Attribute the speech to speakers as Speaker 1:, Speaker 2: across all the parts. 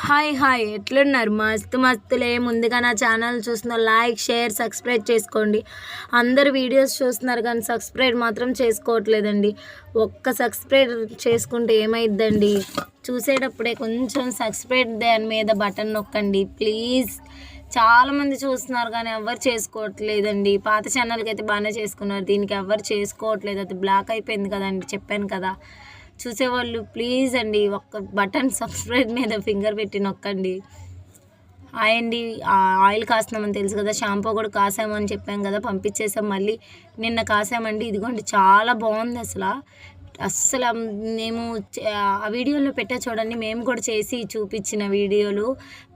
Speaker 1: Hi hi ఎట్లున్నారు? మస్తులే. ముందుగా నా ఛానల్ చూస్తున్న లైక్, షేర్, సబ్స్క్రైబ్ చేసుకోండి. అందరు వీడియోస్ చూస్తున్నారు కానీ సబ్స్క్రైబ్ మాత్రం చేసుకోవట్లేదండి. ఒక్క సబ్స్క్రైబ్ చేసుకుంటే ఏమైద్దండి? చూసేటప్పుడే కొంచెం సబ్స్క్రైబ్ దాని మీద బటన్ నొక్కండి ప్లీజ్. చాలామంది చూస్తున్నారు కానీ ఎవరు చేసుకోవట్లేదండి. పాత ఛానల్కి అయితే బాగానే చేసుకున్నారు, దీనికి ఎవరు చేసుకోవట్లేదు. అది బ్లాక్ అయిపోయింది కదండి, చెప్పాను కదా. చూసేవాళ్ళు ప్లీజ్ అండి ఒక్క బటన్ సబ్స్క్రైబ్ మీద ఫింగర్ పెట్టి నొక్కండి. హాయ్ అండి. ఆయిల్ కాస్తున్నామని తెలుసు కదా, షాంపూ కూడా కాసామని చెప్పాం కదా, పంపించేసాం. మళ్ళీ నిన్న కాసామండి. ఇదిగోండి చాలా బాగుంది అస్సలు మేము ఆ వీడియోలో పెట్టా చూడండి, మేము కూడా చేసి చూపించిన వీడియోలు.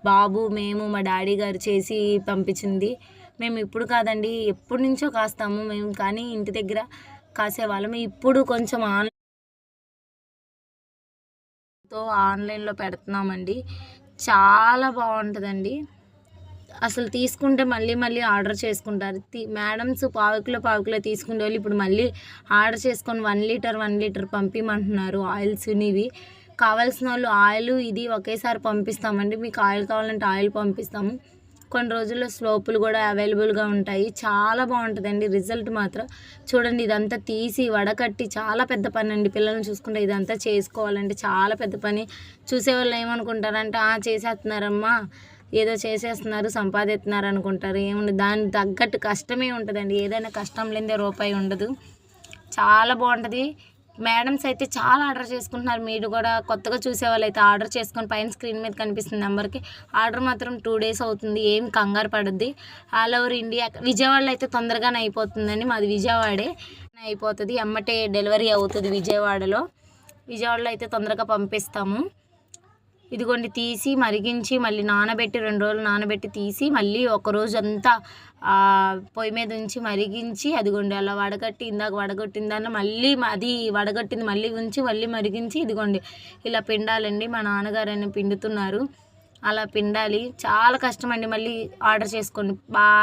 Speaker 1: బాబు, మేము, మా డాడీ గారు చేసి పంపించింది. మేము ఇప్పుడు కాదండి, ఎప్పటి నుంచో కాస్తాము మేము, కానీ ఇంటి దగ్గర కాసేవాళ్ళము. ఇప్పుడు కొంచెం ఆన్లైన్లో పెడుతున్నామండి. చాలా బాగుంటుందండి. అసలు తీసుకుంటే మళ్ళీ మళ్ళీ ఆర్డర్ చేసుకుంటారు. మేడమ్స్ పావుకిలో తీసుకునే వాళ్ళు ఇప్పుడు మళ్ళీ ఆర్డర్ చేసుకొని 1 లీటర్ పంపించమంటున్నారు. ఆయిల్స్ ఇవి కావాల్సిన వాళ్ళు ఆయిల్ ఇది ఒకేసారి పంపిస్తామండి. మీకు ఆయిల్ కావాలంటే ఆయిల్ పంపిస్తాము. కొన్ని రోజుల్లో స్లోపులు కూడా అవైలబుల్గా ఉంటాయి. చాలా బాగుంటుందండి రిజల్ట్ మాత్రం. చూడండి, ఇదంతా తీసి వడకట్టి చాలా పెద్ద పని అండి. పిల్లల్ని చూసుకుంటే ఇదంతా చేసుకోవాలంటే చాలా పెద్ద పని. చూసేవాళ్ళు ఏమనుకుంటారంటే చేసేస్తున్నారమ్మా, ఏదో చేసేస్తున్నారు, సంపాదిస్తున్నారు అనుకుంటారు. ఏముంది, దానికి తగ్గట్టు కష్టమే ఉంటుందండి. ఏదైనా కష్టం లేనిదే రూపాయి ఉండదు. చాలా బాగుంటుంది. మేడమ్స్ అయితే చాలా ఆర్డర్ చేసుకుంటున్నారు. మీరు కూడా కొత్తగా చూసే వాళ్ళు అయితే ఆర్డర్ చేసుకొని పైన స్క్రీన్ మీద కనిపిస్తుంది నెంబర్కి ఆర్డర్ మాత్రం 2 days అవుతుంది. ఏం కంగారు పడుద్ది. All over India. విజయవాడలో అయితే తొందరగానే అయిపోతుందండి. మాది విజయవాడే అయిపోతుంది, ఎమ్మటే డెలివరీ అవుతుంది. విజయవాడలో అయితే తొందరగా పంపిస్తాము. ఇదిగోండి, తీసి మరిగించి మళ్ళీ నానబెట్టి 2 రోజులు నానబెట్టి తీసి మళ్ళీ ఒకరోజు అంతా పొయ్యి మీద ఉంచి మరిగించి, అదిగోండి అలా వడగట్టి, ఇందాక వడగొట్టిన దాన్ని మళ్ళీ అది వడగట్టింది మళ్ళీ ఉంచి మళ్ళీ మరిగించి, ఇదిగోండి ఇలా పిండాలండి. మా నాన్నగారు పిండుతున్నారు. అలా పిండాలి. చాలా కష్టం అండి. మళ్ళీ ఆర్డర్ చేసుకోండి. బాయ్.